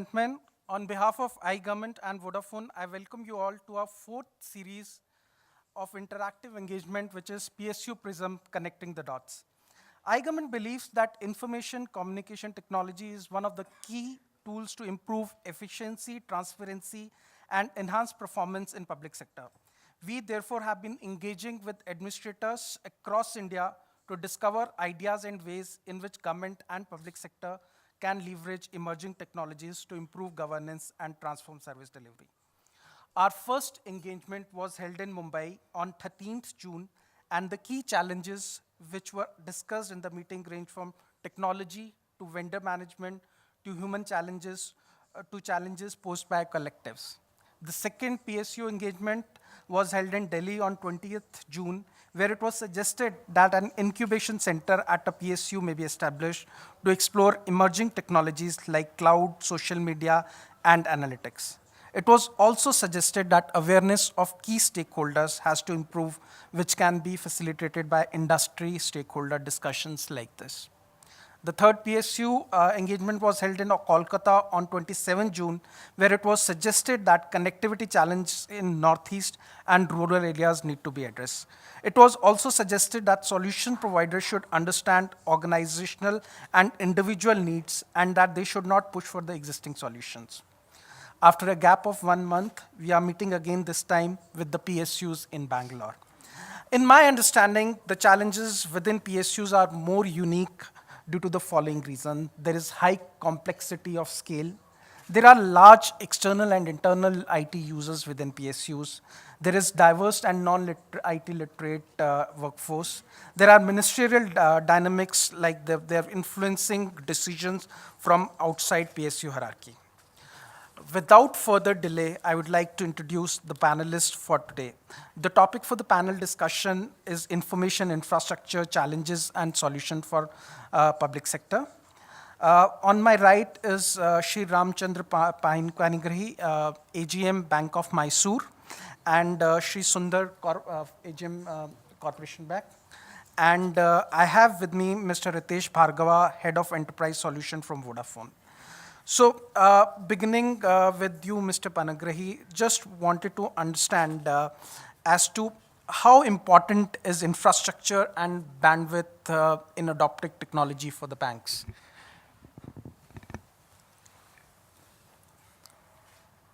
gentlemen, on behalf of iGovernment and Vodafone, I welcome you all to our fourth series of interactive engagement, which is PSU Prism Connecting the Dots. iGovernment believes that information communication technology is one of the key tools to improve efficiency, transparency, and enhance performance in public sector. We therefore have been engaging with administrators across India to discover ideas and ways in which government and public sector can leverage emerging technologies to improve governance and transform service delivery. Our first engagement was held in Mumbai on 13th June, and the key challenges which were discussed in the meeting range from technology to vendor management to human challenges to challenges posed by collectives. The second PSU engagement was held in Delhi on 20th June, where it was suggested that an incubation center at a PSU may be established to explore emerging technologies like cloud, social media, and analytics. It was also suggested that awareness of key stakeholders has to improve, which can be facilitated by industry stakeholder discussions like this. The third PSU engagement was held in Kolkata on 27 June, where it was suggested that connectivity challenges in Northeast and rural areas need to be addressed. It was also suggested that solution providers should understand organizational and individual needs and that they should not push for the existing solutions. After a gap of 1 month, we are meeting again this time with the PSUs in Bangalore. In my understanding, the challenges within PSUs are more unique due to the following reason. There is high complexity of scale. There are large external and internal IT users within PSUs. There is diverse and non-IT literate workforce. There are ministerial dynamics like they're influencing decisions from outside PSU hierarchy. Without further delay, I would like to introduce the panelists for today. The topic for the panel discussion is information infrastructure challenges and solution for public sector. On my right is Shri Ramchandra Panigrahi, AGM Bank of Mysore, and Shri Sundar, AGM Corporation Bank. And I have with me Mr. Ritesh Bhargava, Head of Enterprise Solution from Vodafone. So beginning with you, Mr. Panigrahi, just wanted to understand as to how important is infrastructure and bandwidth in adopting technology for the banks?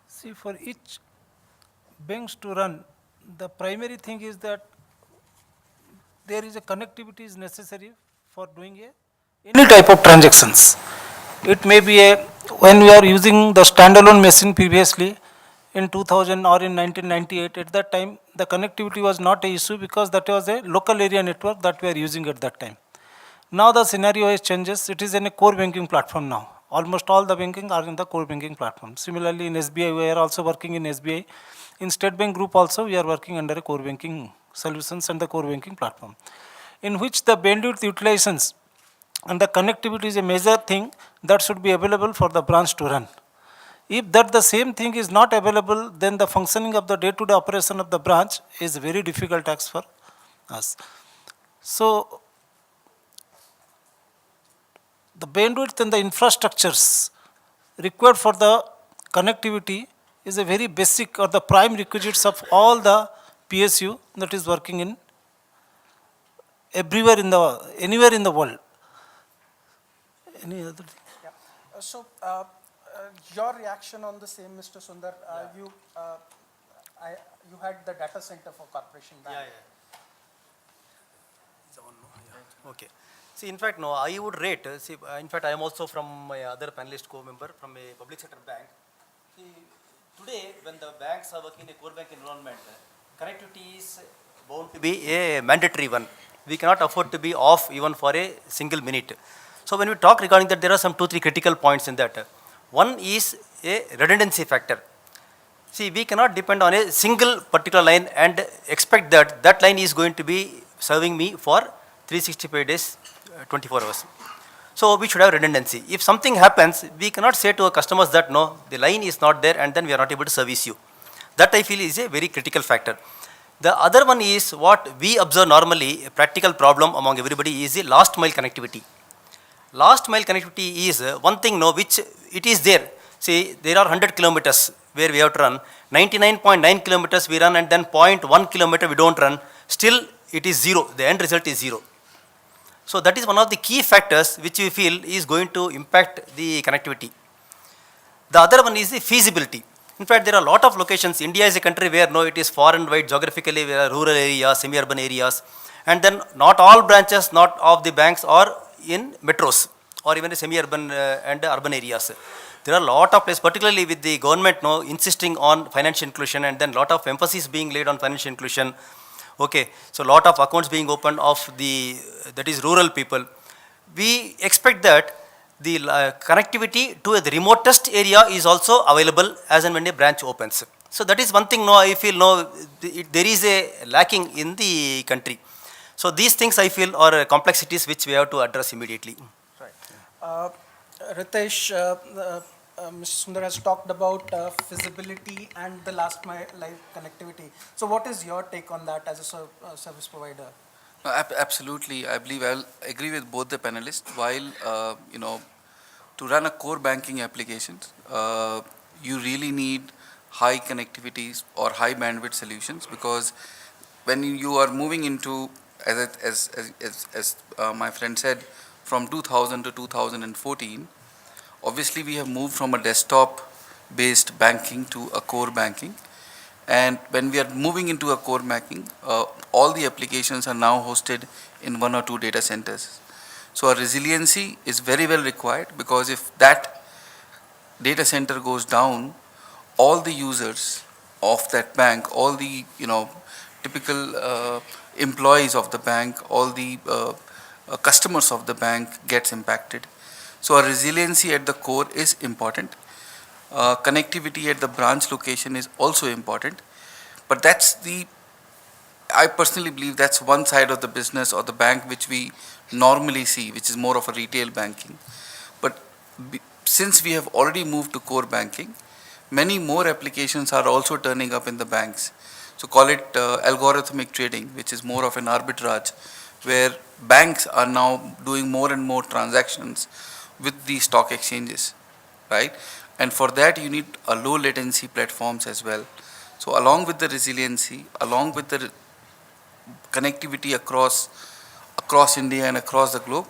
See, for each banks to run, the primary thing is that there is a connectivity is necessary for doing any type of transactions. It may be when we are using the standalone machine previously in 2000 or in 1998, at that time the connectivity was not an issue because that was a local area network that we are using at that time. Now the scenario has changes. It is in a core banking platform now. Almost all the banking are in the core banking platform. Similarly in SBI, we are also working in SBI. In State Bank Group also, we are working under a core banking solutions and the core banking platform, in which the bandwidth utilizations and the connectivity is a major thing that should be available for the branch to run. If that the same thing is not available, then the functioning of the day-to-day operation of the branch is very difficult task for us. So the bandwidth and the infrastructures required for the connectivity is a very basic or the prime requisites of all the PSU that is working in everywhere in the anywhere in the world. Any other thing? Yeah. So your reaction on the same, Mr. Sundar, you had the data center for Corporation Bank. Okay. See, in fact, no, I would rate, in fact, I am also from my other panelist co-member from a public sector bank. See, today, when the banks are working in a core bank environment, connectivity is bound to be a mandatory one. We cannot afford to be off even for a single minute. So when we talk regarding that, there are some 2-3 critical points in that. One is a redundancy factor. See, we cannot depend on a single particular line and expect that that line is going to be serving me for 365 days, 24 hours. So we should have redundancy. If something happens, we cannot say to our customers that no, the line is not there and then we are not able to service you. That I feel is a very critical factor. The other one is what we observe normally, a practical problem among everybody is the last mile connectivity. Last mile connectivity is one thing which it is there. See, there are 100 kilometers where we have to run. 99.9 kilometers we run and then 0.1 kilometer we don't run. Still, it is zero. The end result is zero. So that is one of the key factors which we feel is going to impact the connectivity. The other one is the feasibility. In fact, there are a lot of locations. India is a country where no, it is far and wide geographically, there are rural areas, semi-urban areas, and then not all branches, not of the banks are in metros or even the semi-urban and urban areas. There are a lot of places, particularly with the government no, insisting on financial inclusion and then lot of emphasis being laid on financial inclusion. Okay, so lot of accounts being opened of the, that is rural people. We expect that the connectivity to the remotest area is also available as and when a branch opens. So that is one thing no, I feel no, there is a lacking in the country. So these things I feel are complexities which we have to address immediately. Right. Ritesh, Mr. Sundar has talked about feasibility and the last mile connectivity. So what is your take on that as a service provider? No, absolutely. I believe I'll agree with both the panelists. While, to run a core banking application, you really need high connectivities or high bandwidth solutions, because when you are moving into, as my friend said, from 2000 to 2014, obviously we have moved from a desktop-based banking to a core banking. And when we are moving into a core banking, all the applications are now hosted in 1 or 2 data centers. So our resiliency is very well required, because if that data center goes down, all the users of that bank, all the typical employees of the bank, all the customers of the bank gets impacted. So our resiliency at the core is important. Connectivity at the branch location is also important, but I personally believe that's one side of the business or the bank which we normally see, which is more of a retail banking. But since we have already moved to core banking, many more applications are also turning up in the banks. So call it algorithmic trading, which is more of an arbitrage, where banks are now doing more and more transactions with the stock exchanges, right? And for that, you need a low latency platforms as well. So along with the resiliency, along with the connectivity across India and across the globe,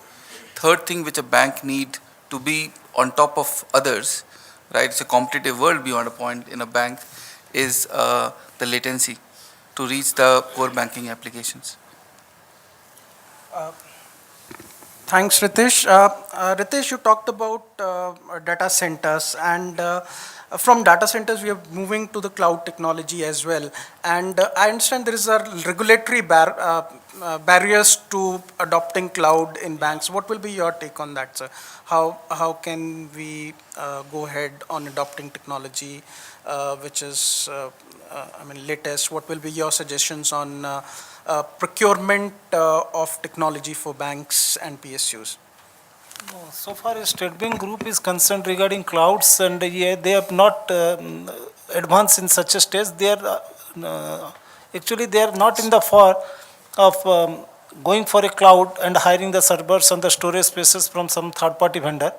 third thing which a bank need to be on top of others, right? It's a competitive world beyond a point in a bank, is the latency to reach the core banking applications. Thanks, Ritesh. Ritesh, you talked about data centers, and from data centers we are moving to the cloud technology as well. And I understand there is a regulatory barriers to adopting cloud in banks. What will be your take on that, sir? How can we go ahead on adopting technology which is latest? What will be your suggestions on procurement of technology for banks and PSUs? So far as State Bank Group is concerned regarding clouds, and they are not advanced in such a stage. They are actually they are not in the far of going for a cloud and hiring the servers and the storage spaces from some third-party vendor.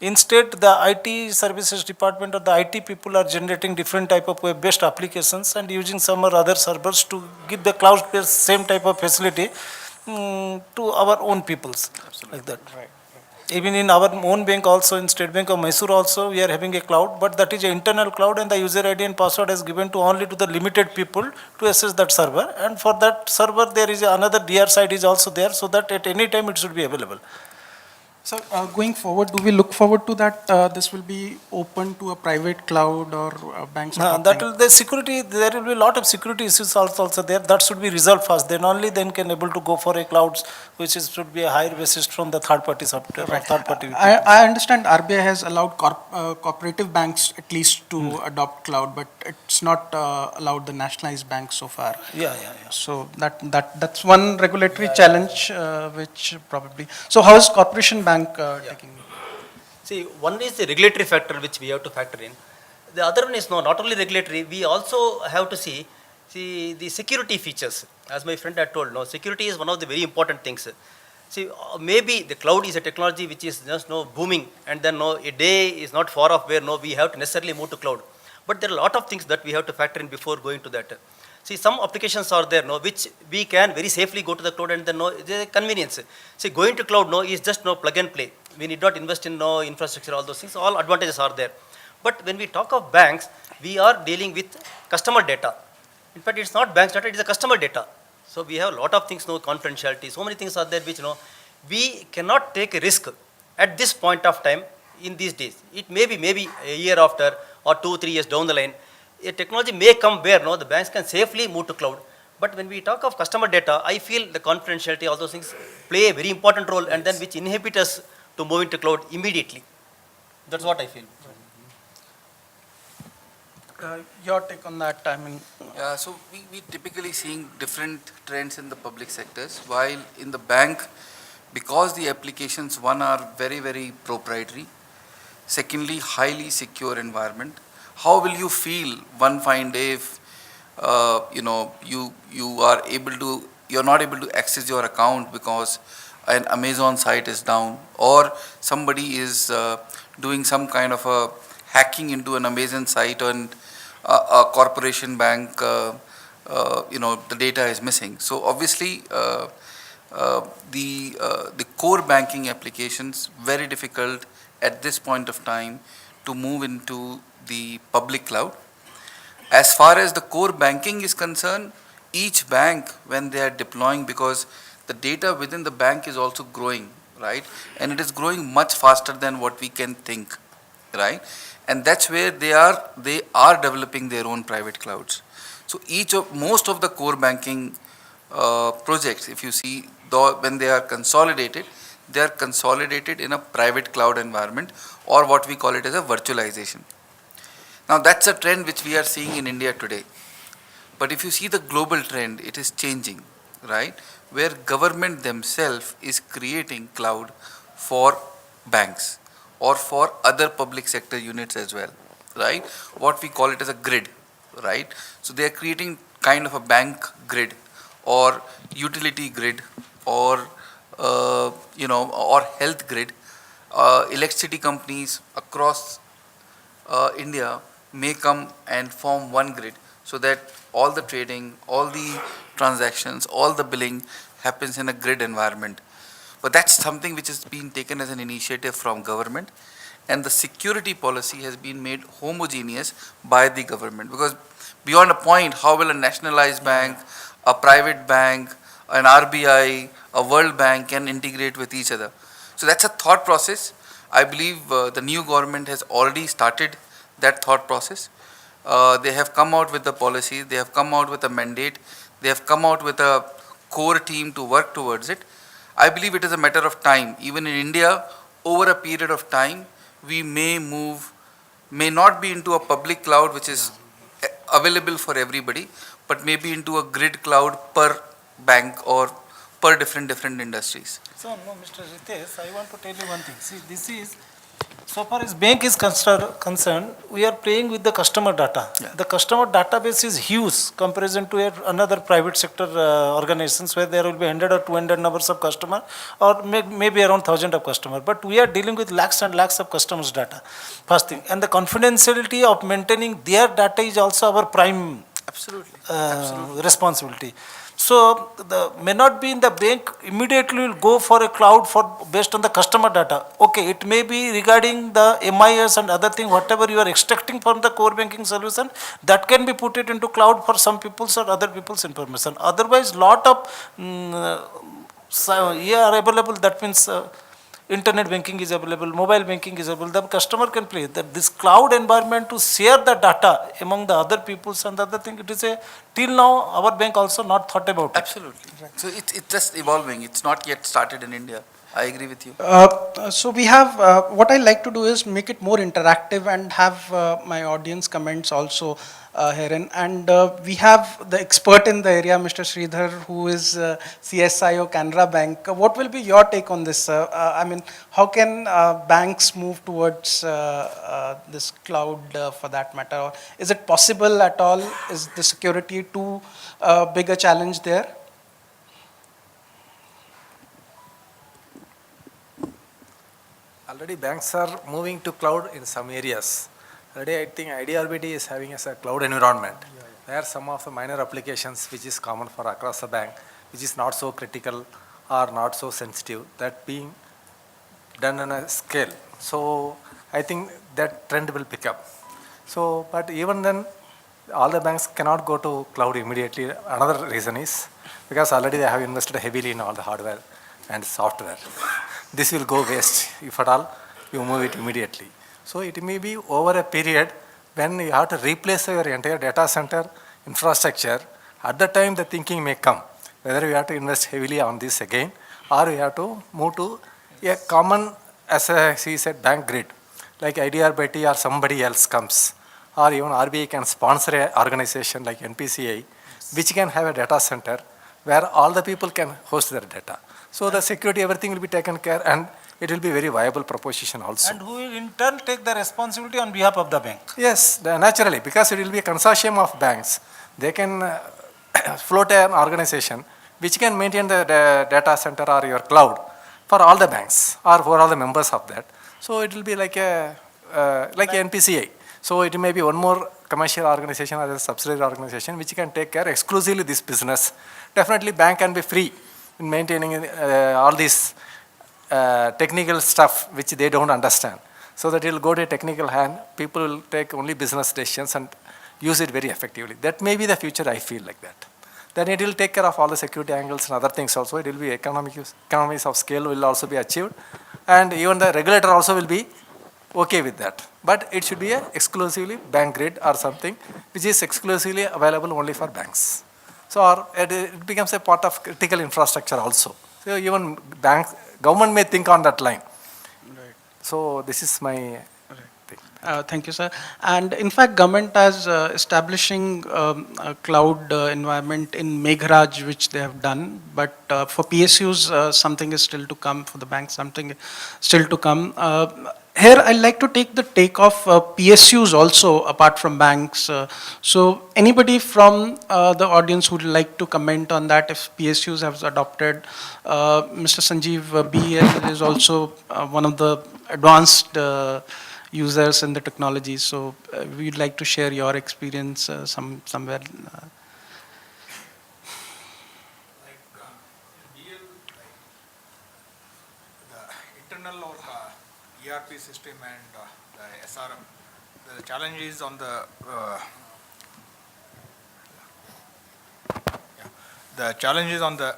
Instead, the IT services department or the IT people are generating different type of web-based applications and using some or other servers to give the cloud-based same type of facility to our own peoples. Absolutely. Like that. Right. Even in our own bank also, in State Bank of Mysore also, we are having a cloud, but that is an internal cloud, and the user ID and password is given to only to the limited people to access that server. And for that server, there is another DR site is also there, so that at any time it should be available. So going forward, do we look forward to that this will be open to a private cloud or banks? That will, the security, there will be a lot of security issues also there. That should be resolved first. Then only then can able to go for a clouds, which is should be a higher basis from the third party software. Right. Third party. I understand RBI has allowed cooperative banks at least to adopt cloud, but it's not allowed the nationalized banks so far. Yeah. So that's one regulatory challenge which probably. So how is Corporation Bank taking? See, one is the regulatory factor which we have to factor in. The other one is not only regulatory, we also have to see the security features. As my friend had told, security is one of the very important things. See, maybe the cloud is a technology which is just booming, and then a day is not far off where we have to necessarily move to cloud. But there are a lot of things that we have to factor in before going to that. See, some applications are there, which we can very safely go to the cloud, and then the convenience. See, going to cloud is just plug and play. We need not invest in infrastructure, all those things. All advantages are there. But when we talk of banks, we are dealing with customer data. In fact, it's not banks data; it is a customer data. So we have a lot of things, confidentiality. So many things are there which we cannot take a risk at this point of time in these days. It may be maybe a year after or 2-3 years down the line. A technology may come where the banks can safely move to cloud. But when we talk of customer data, I feel the confidentiality, all those things play a very important role, and then which inhibit us to move into cloud immediately. That's what I feel. Your take on that, I mean. Yeah, so we typically seeing different trends in the public sectors, while in the bank, because the applications, one, are very, very proprietary, secondly, highly secure environment. How will you feel one fine day if, you are able to, you're not able to access your account because an Amazon site is down, or somebody is doing some kind of a hacking into an Amazon site, and a corporation bank, the data is missing. So obviously, the core banking applications, very difficult at this point of time to move into the public cloud. As far as the core banking is concerned, each bank, when they are deploying, because the data within the bank is also growing, right? And it is growing much faster than what we can think, right? And that's where they are developing their own private clouds. So most of the core banking projects, if you see, when they are consolidated in a private cloud environment, or what we call it as a virtualization. Now that's a trend which we are seeing in India today. But if you see the global trend, it is changing, right? Where government themselves is creating cloud for banks or for other public sector units as well, right? What we call it as a grid, right? So they are creating kind of a bank grid or utility grid or, or health grid. Electricity companies across India may come and form one grid so that all the trading, all the transactions, all the billing happens in a grid environment. But that's something which has been taken as an initiative from government, and the security policy has been made homogeneous by the government, because beyond a point, how will a nationalized bank, a private bank, an RBI, a World Bank can integrate with each other? So that's a thought process. I believe the new government has already started that thought process. They have come out with the policy, they have come out with a mandate, they have come out with a core team to work towards it. I believe it is a matter of time. Even in India, over a period of time, we may not be into a public cloud which is available for everybody, but maybe into a grid cloud per bank or per different industries. So, no, Mr. Ritesh, I want to tell you one thing. See, this is, so far as bank is concerned, we are playing with the customer data. Yeah. The customer database is huge comparison to another private sector organizations where there will be 100 or 200 numbers of customer, or maybe around 1,000 of customer. But we are dealing with lakhs and lakhs of customers' data. First thing, and the confidentiality of maintaining their data is also our prime responsibility. So may not be in the bank immediately will go for a cloud based on the customer data. Okay, it may be regarding the MIS and other thing, whatever you are extracting from the core banking solution, that can be put it into cloud for some people's or other people's information. Otherwise, lot of are available. That means internet banking is available, mobile banking is available. The customer can play this cloud environment to share the data among the other peoples and the other thing. It is till now our bank also not thought about it. Absolutely. Right. So it's just evolving. It's not yet started in India. I agree with you. So we have, what I like to do is make it more interactive and have my audience comments also herein. And we have the expert in the area, Mr. Sridhar, who is CSIO Canara Bank. What will be your take on this? I mean, how can banks move towards this cloud for that matter? Or is it possible at all? Is the security too big a challenge there? Already banks are moving to cloud in some areas. Already I think IDRBT is having as a cloud environment. There are some of the minor applications which is common for across the bank, which is not so critical or not so sensitive, that being done on a scale. So I think that trend will pick up. So, but even then, all the banks cannot go to cloud immediately. Another reason is because already they have invested heavily in all the hardware and software. This will go waste if at all you move it immediately. So it may be over a period when you have to replace your entire data center infrastructure. At the time the thinking may come whether you have to invest heavily on this again or you have to move to a common, as he said, bank grid, like IDRBT or somebody else comes, or even RBI can sponsor an organization like NPCI, which can have a data center where all the people can host their data. So the security, everything will be taken care, and it will be very viable proposition also. And who will in turn take the responsibility on behalf of the bank? Yes, naturally, because it will be a consortium of banks. They can float an organization which can maintain the data center or your cloud for all the banks or for all the members of that. So it will be like a NPCI. So it may be one more commercial organization or a subsidiary organization which can take care exclusively this business. Definitely bank can be free in maintaining all these technical stuff which they don't understand. So that it will go to a technical hand, people will take only business decisions and use it very effectively. That may be the future, I feel like that. Then it will take care of all the security angles and other things also. It will be economies of scale will also be achieved. And even the regulator also will be okay with that. But it should be a exclusively bank grid or something which is exclusively available only for banks. So or it becomes a part of critical infrastructure also. So even banks, government may think on that line. Right. So this is my thing. Thank you, sir. And in fact, government is establishing a cloud environment in Meghraj, which they have done. But for PSUs, something is still to come. For the banks, something still to come. Here, I'd like to take the take of PSUs also, apart from banks. So anybody from the audience would like to comment on that if PSUs have adopted? Mr. Sanjeev BL is also one of the advanced users in the technology. So we'd like to share your experience somewhere. Internal or ERP system and the SRM, the challenge is on the the challenge is on the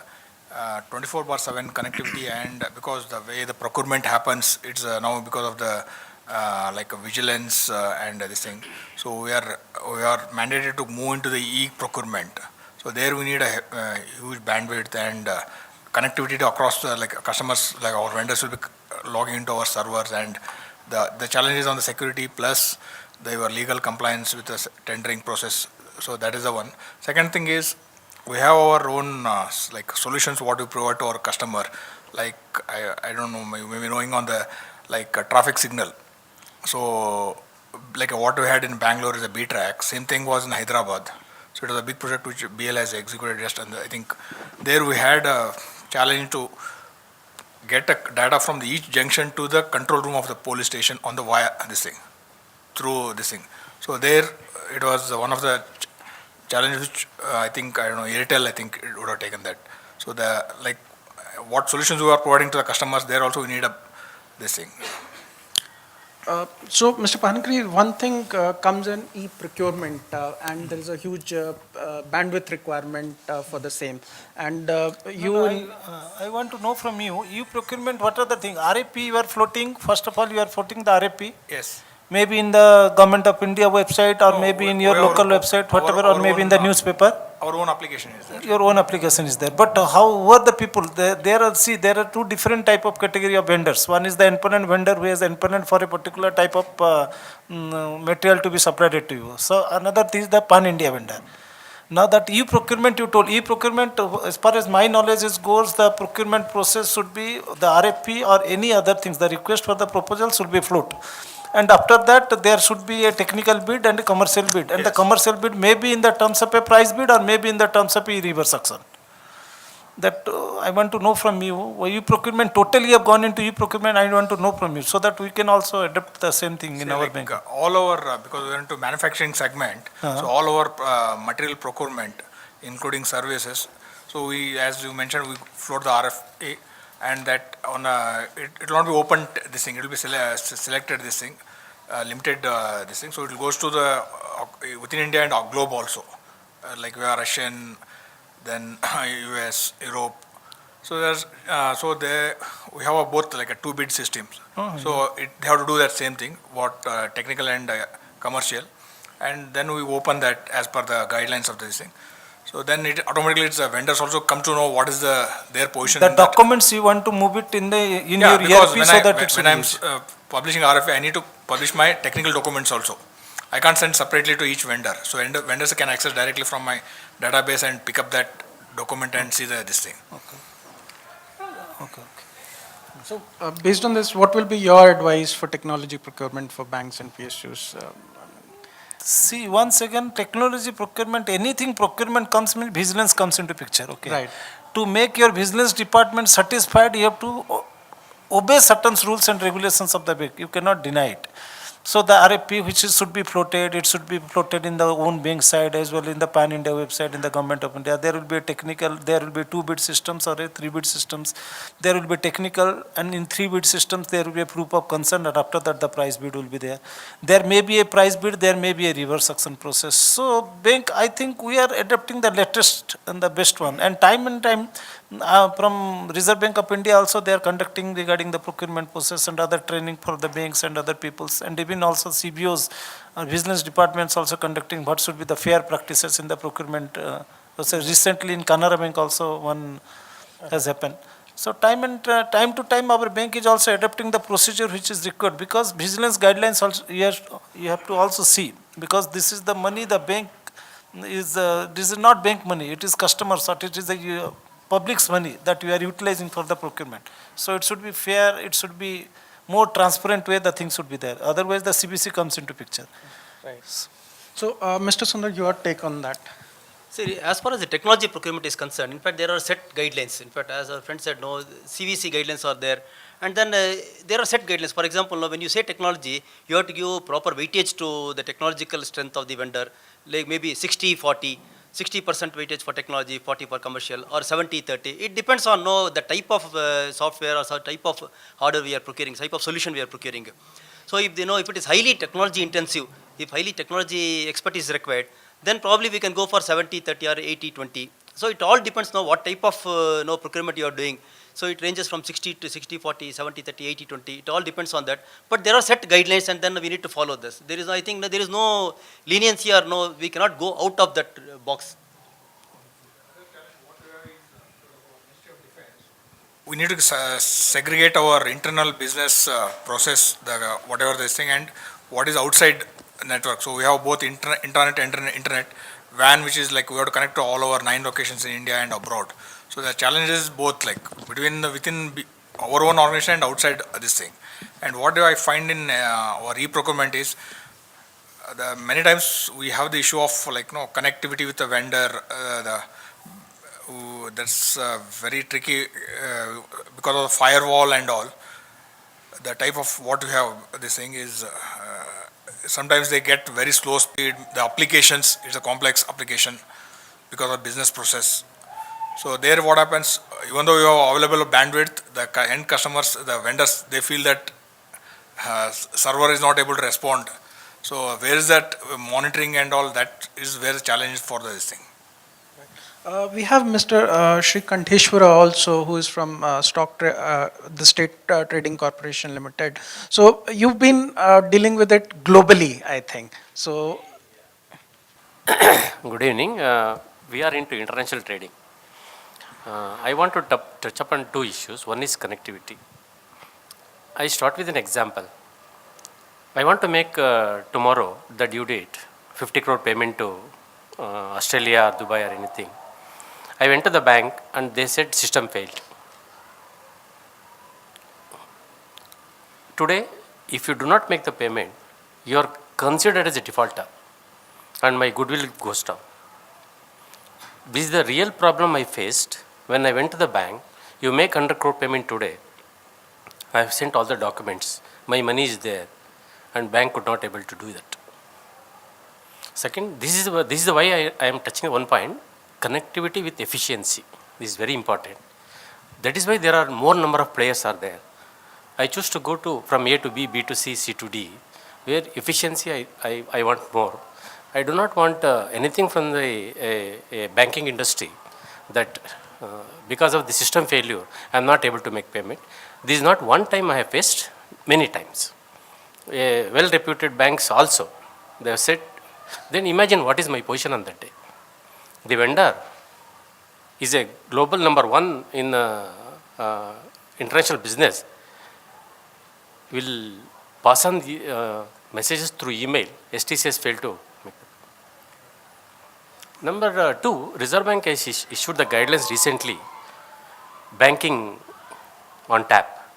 24/7 connectivity, and because the way the procurement happens, it's now because of the like vigilance and this thing. So we are mandated to move into the e-procurement. So there we need a huge bandwidth and connectivity to across the customers, like our vendors will be logging into our servers, and the challenges on the security plus your legal compliance with the tendering process. So that is the one. Second thing is we have our own solutions what we provide to our customer. Like I don't know, maybe knowing on the traffic signal. So like what we had in Bangalore is a B-track. Same thing was in Hyderabad. So it was a big project which BL has executed just, and I think there we had a challenge to get data from each junction to the control room of the police station on the wire through this thing. So there it was one of the challenges which I think, I don't know, Airtel, I think it would have taken that. So the what solutions we are providing to the customers, there also we need this thing. So, Mr. Panikri, one thing comes in e-procurement, and there is a huge bandwidth requirement for the same. And I want to know from you, e-procurement, what are the things? RFP you are floating, first of all you are floating the RFP? Yes. Maybe in the Government of India website, or No, maybe in your we have local website, whatever, our or maybe own, in the newspaper? Our own application is there. Your own application is there. But how were the people? There are two different type of category of vendors. One is the endpoint vendor who has endpoint for a particular type of material to be supplied to you. So another is the pan-India vendor. Now that e-procurement, you told e-procurement, as far as my knowledge goes, the procurement process should be the RFP or any other things. The request for the proposal should be float. And after that, there should be a technical bid and a commercial bid. And the commercial bid may be in the terms of a price bid or maybe in the terms of a reverse auction. that I want to know from you, e-procurement totally have gone into e-procurement, I want to know from you, so that we can also adapt the same thing in our bank. All our, because we are into manufacturing segment, so all our material procurement, including services, so we, as you mentioned, we float the RFA, and that on it will not be open this thing, it will be selected this thing, limited this thing, so it goes to the within India and globe also, like we are Russian, then US, Europe. So there's we have both like a two bid systems. So they have to do that same thing, what technical and commercial, and then we open that as per the guidelines of this thing. So then it automatically the vendors also come to know what is their position. The in that. documents you want to move it in your Because ERP so that it's when I'm publishing RFA, I need to publish my technical documents also. I can't send separately to each vendor. So vendors can access directly from my database and pick up that document and see this thing. Okay. So based on this, what will be your advice for technology procurement for banks and PSUs? See, once again, technology procurement, anything procurement comes, means vigilance comes into picture, okay? Right. To make your business department satisfied, you have to obey certain rules and regulations of the bank. You cannot deny it. So the RFP, which should be floated, it should be floated in the own bank side as well in the Pan India website, in the Government of India. There will be a technical, there will be 2-bid systems or a 3-bid systems. There will be technical, and in 3-bid systems there will be a proof of consent, and after that the price bid will be there. There may be a price bid, there may be a reverse auction process. So bank, I think we are adopting the latest and the best one. And time, from Reserve Bank of India also they are conducting regarding the procurement process and other training for the banks and other peoples, and even also CBOs, business departments also conducting what should be the fair practices in the procurement. So recently in Canara Bank also one has happened. So time to time our bank is also adopting the procedure which is required, because vigilance guidelines also you have to also see, because this is the money the bank is, this is not bank money, it is customers, or it is the public's money that we are utilizing for the procurement. So it should be fair, it should be more transparent way the things should be there. Otherwise the CBC comes into picture. Right. So Mr. Sundar, your take on that? See, as far as the technology procurement is concerned, in fact, there are set guidelines. In fact, as our friend said, no, CVC guidelines are there. And then there are set guidelines. For example, now, when you say technology, you have to give proper weightage to the technological strength of the vendor, like maybe 60-40. 60% weightage for technology, 40 for commercial, or 70-30. It depends on the type of software or type of hardware we are procuring, type of solution we are procuring. So if if it is highly technology intensive, if highly technology expertise is required, then probably we can go for 70-30 or 80-20. So it all depends now what type of procurement you are doing. So it ranges from 60 to 60-40, 70-30, 80-20. It all depends on that. But there are set guidelines, and then we need to follow this. There is, I think, there is no leniency, or we cannot go out of that box. We need to segregate our internal business process, whatever this thing, and what is outside network. So we have both internet, WAN, which is like we have to connect to all our 9 locations in India and abroad. So the challenge is both like within our own organization and outside this thing. And what do I find in our e-procurement is many times we have the issue of connectivity with the vendor. That's very tricky because of the firewall and all. The type of what we have this thing is sometimes they get very slow speed. The applications, it's a complex application because of business process. So there what happens, even though you have available bandwidth, the end customers, the vendors, they feel that server is not able to respond. So where is that monitoring and all, that is where the challenge is for this thing. We have Mr. Shri Kantheshwara also, who is from the State Trading Corporation Limited. So you've been dealing with it globally, I think. So Good evening. We are into international trading. I want to touch upon 2 issues. One is connectivity. I start with an example. I want to make tomorrow the due date, 50 crore payment to Australia, Dubai or anything. I went to the bank and they said system failed. Today, if you do not make the payment, you are considered as a defaulter and my goodwill goes down. This is the real problem I faced When I went to the bank, you make 100 crore payment today. I have sent all the documents. My money is there, and bank could not able to do that. Second, this is why I am touching one point: connectivity with efficiency. This is very important. That is why there are more number of players are there. I choose to go to from A to B, B to C, C to D, where efficiency I want more. I do not want anything from the banking industry that because of the system failure, I am not able to make payment. This is not one time I have faced, many times. Well-reputed banks also, they have said, then imagine what is my position on that day. The vendor is a global number one in international business, will pass on the messages through email. STC has failed to make it. Number two, Reserve Bank has issued the guidelines recently, banking on tap,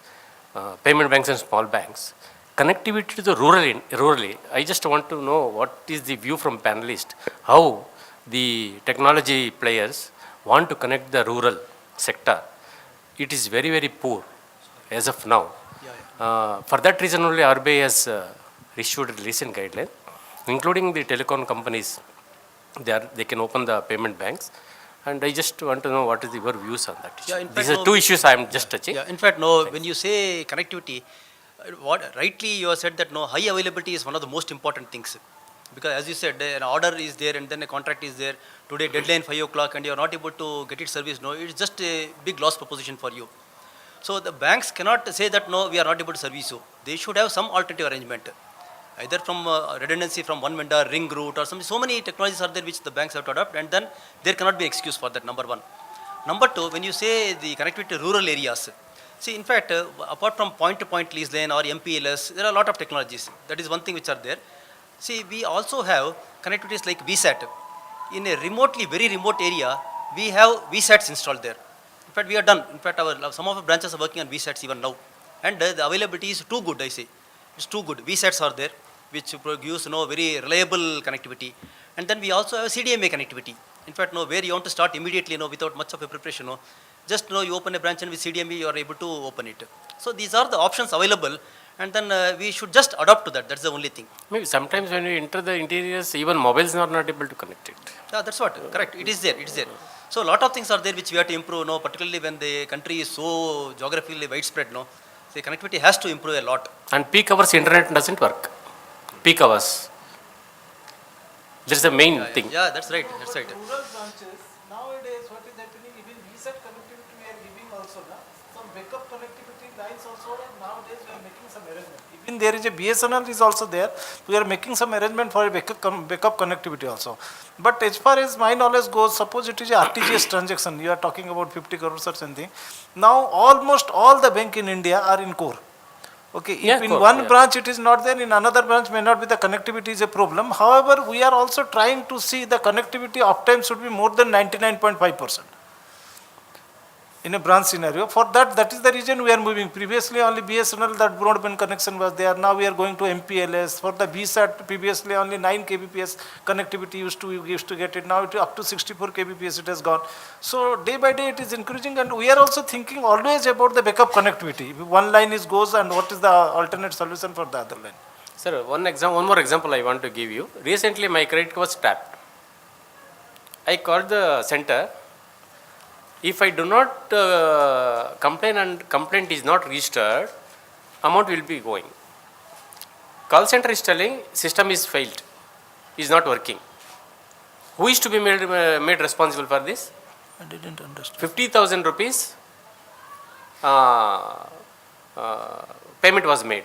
payment banks and small banks. Connectivity to the rurally, I just want to know what is the view from panelists, how the technology players want to connect the rural sector. It is very, very poor as of now. For that reason only RBI has issued a recent guideline, including the telecom companies, they can open the payment banks. And I just want to know what is your views on that issue. Yeah, in fact, These are no, two issues I am just touching. Yeah, in fact, no, when you say connectivity, what rightly you have said that no, high availability is one of the most important things. Because as you said, an order is there and then a contract is there. Today deadline 5 o'clock and you are not able to get it serviced. No, it's just a big loss proposition for you. So the banks cannot say that no, we are not able to service you. They should have some alternative arrangement, either from redundancy from one vendor, ring route or something. So many technologies are there which the banks have to adopt, and then there cannot be excuse for that, number one. Number two, when you say the connectivity to rural areas, see, in fact, apart from point-to-point lease lane or MPLS, there are a lot of technologies. That is one thing which are there. See, we also have connectivities like VSAT. In a remotely, very remote area, we have VSATs installed there. In fact, we are done. In fact, some of our branches are working on VSATs even now. And the availability is too good, I say. It's too good. VSATs are there, which gives very reliable connectivity. And then we also have CDMA connectivity. In fact, where you want to start immediately, without much of a preparation, just you open a branch and with CDMA you are able to open it. So these are the options available, and then we should just adopt to that. That's the only thing. Maybe sometimes when you enter the interiors, even mobiles are not able to connect it. Yeah, that's what. Correct. It is there. It is there. So a lot of things are there which we have to improve. Particularly when the country is so geographically widespread. The connectivity has to improve a lot. And peak hours internet doesn't work. Peak hours. This is the main thing. Yeah, that's right. That's right. Rural branches, nowadays what is happening, even VSAT connectivity we are giving also, some backup connectivity lines also, nowadays we are making some arrangement. Even there is a BSNL is also there, we are making some arrangement for a backup connectivity also. But as far as my knowledge goes, suppose it is a RTGS transaction, you are talking about 50 crores or something. Now almost all the bank in India are in core. Okay, Yeah, if in core, one yeah. branch it is not there, in another branch may not be, the connectivity is a problem. However, we are also trying to see the connectivity uptime should be more than 99.5% in a branch scenario. For that is the reason we are moving. Previously only BSNL, that broadband connection was there. Now we are going to MPLS. For the VSAT, previously only 9 kbps connectivity used to get it. Now it up to 64 kbps it has gone. So day by day it is increasing, and we are also thinking always about the backup connectivity. If one line goes, and what is the alternate solution for the other line? Sir, one more example I want to give you. Recently my credit was tapped. I called the center. If I do not complain and complaint is not registered, amount will be going. Call center is telling system is failed, is not working. Who is to be made responsible for this? I didn't understand. 50,000 rupees payment was made,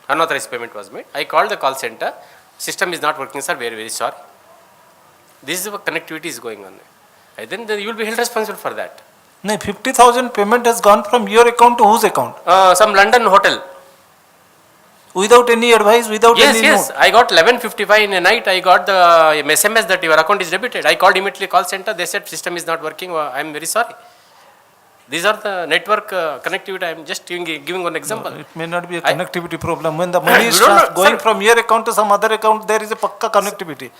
unauthorized payment was made. I called the call center, system is not working, sir, very, very sorry. This is what connectivity is going on. Then you will be held responsible for that. No, 50,000 payment has gone from your account to whose account? Some London hotel. Without any advice, without any Yes, note? I got 11:55 in the night. I got the SMS that your account is debited. I called immediately call center. They said system is not working. I am very sorry. These are the network connectivity. I am just giving one example. It may not be a connectivity problem. When the money is We don't know, going sir. from your account to some other account, there is a pakka connectivity.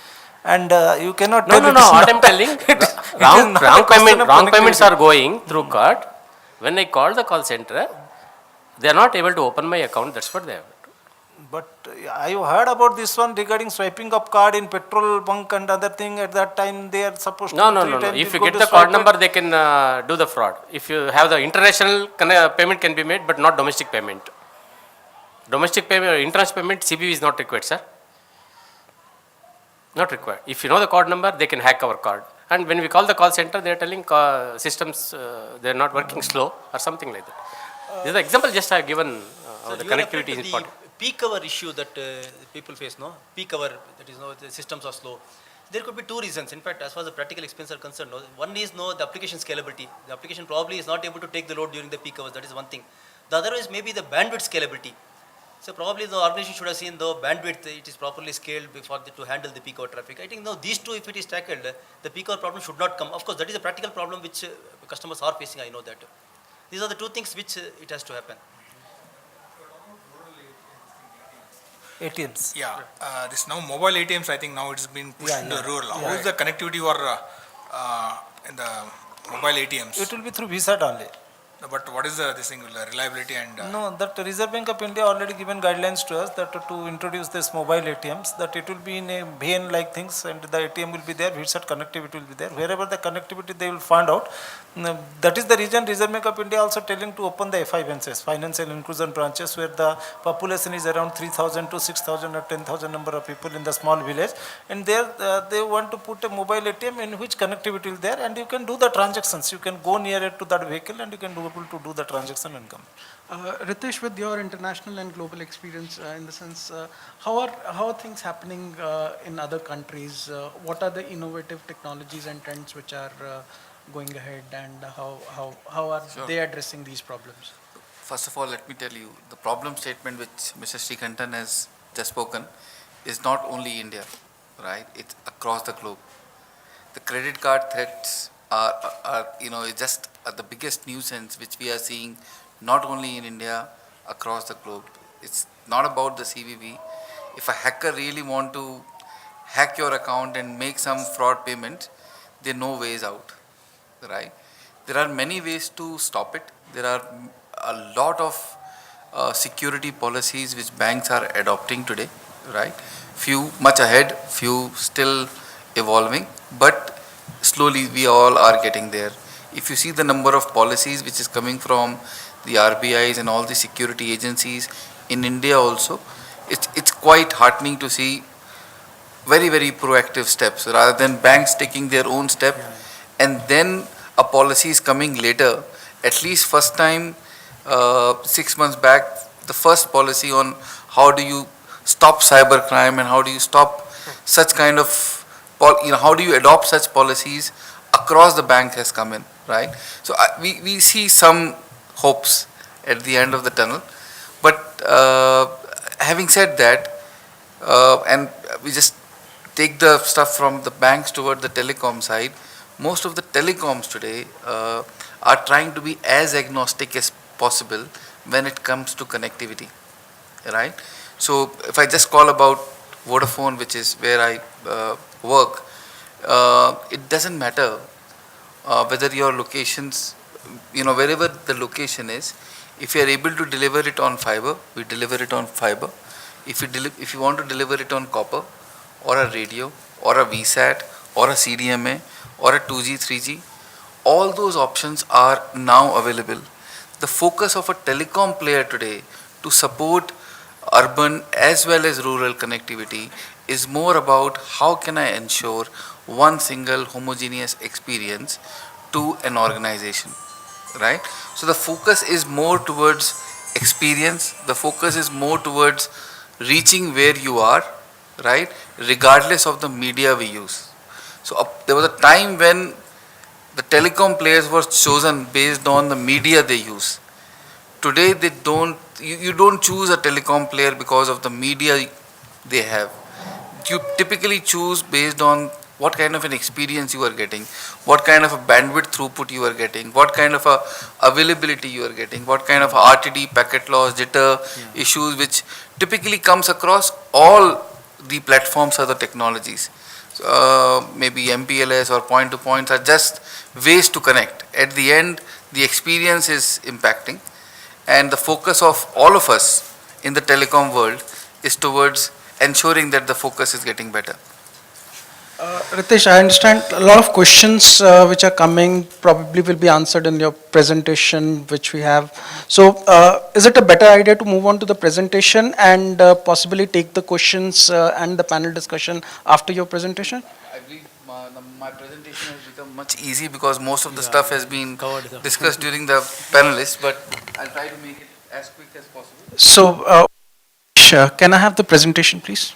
and you cannot No, tell no, it no, is what not- I'm telling, it is wrong, not a wrong question payment, of wrong payments connectivity. are going through card. When I call the call center, they are not able to open my account, that's what they have. But I heard about this one regarding swiping of card in petrol bunk and other thing. At that time, they are supposed No, to no, three no, no. times If you you go get to the swipe card it. number, they can do the fraud. If you have the international payment can be made, but not domestic payment. Domestic payment, international payment, CBV is not required, sir. Not required. If you know the card number, they can hack our card. And when we call the call center, they are telling systems they are not working slow or something like that. This is the example just I have given. So The you are connectivity referring is to important. the peak hour issue that people face, no? Peak hour, that is, no, the systems are slow. There could be two reasons. In fact, as far as the practical expenses are concerned, no, one is no, the application scalability. The application probably is not able to take the load during the peak hours. That is one thing. The other is maybe the bandwidth scalability. So probably the organization should have seen the bandwidth, it is properly scaled before to handle the peak hour traffic. I think no, these two, if it is tackled, the peak hour problem should not come. Of course, that is a practical problem which customers are facing. I know that. These are the two things which it has to happen. ATMs. Yeah, this now mobile ATMs, I think now it's been pushed Yeah, in the yeah. rural. How Yeah. is the connectivity or in the mobile ATMs? It will be through VSAT only. But what is this thing, the reliability and No, that Reserve Bank of India already given guidelines to us that to introduce this mobile ATMs, that it will be in a VN like things and the ATM will be there, VSAT connectivity will be there. Wherever the connectivity they will find out. That is the reason Reserve Bank of India also telling to open the FINCs, financial inclusion branches, where the population is around 3,000 to 6,000 or 10,000 number of people in the small village. And there they want to put a mobile ATM in which connectivity will there and you can do the transactions. You can go near it to that vehicle and you can do able to do the transaction and come. Ritesh, with your international and global experience, in the sense, how are things happening in other countries? What are the innovative technologies and trends which are going ahead, and how are they addressing these problems? First of all, let me tell you, the problem statement which Mr. Srikantan has just spoken is not only India, right? It's across the globe. The credit card threats are just the biggest nuisance which we are seeing not only in India, across the globe. It's not about the CVV. If a hacker really want to hack your account and make some fraud payment, there are no ways out, right? There are many ways to stop it. There are a lot of security policies which banks are adopting today, right? Few much ahead, few still evolving, but slowly we all are getting there. If you see the number of policies which is coming from the RBIs and all the security agencies in India also, it's quite heartening to see very, very proactive steps rather than banks taking their own step and then a policy is coming later. At least first time, 6 months back, the first policy on how do you stop cybercrime and how do you stop such kind of, how do you adopt such policies across the bank has come in, right? So we see some hopes at the end of the tunnel. But having said that, and we just take the stuff from the banks toward the telecom side, most of the telecoms today are trying to be as agnostic as possible when it comes to connectivity, right? So if I just call about Vodafone, which is where I work, it doesn't matter whether your locations, wherever the location is, if you are able to deliver it on fiber, we deliver it on fiber. If you want to deliver it on copper or a radio or a VSAT or a CDMA or a 2G, 3G, all those options are now available. The focus of a telecom player today to support urban as well as rural connectivity is more about how can I ensure one single homogeneous experience to an organization, right? So the focus is more towards experience, the focus is more towards reaching where you are, right, regardless of the media we use. So there was a time when the telecom players were chosen based on the media they use. Today they don't, you don't choose a telecom player because of the media they have. You typically choose based on what kind of an experience you are getting, what kind of a bandwidth throughput you are getting, what kind of a availability you are getting, what kind of RTD, packet loss, jitter issues which typically comes across all the platforms or the technologies. maybe MPLS or point-to-points are just ways to connect. At the end, the experience is impacting, and the focus of all of us in the telecom world is towards ensuring that the focus is getting better. Ritesh, I understand a lot of questions which are coming probably will be answered in your presentation which we have. So is it a better idea to move on to the presentation and possibly take the questions and the panel discussion after your presentation? I believe my presentation has become much easy because most of the stuff has been discussed during the panelists, but I'll try to make it as quick as possible. So, can I have the presentation, please?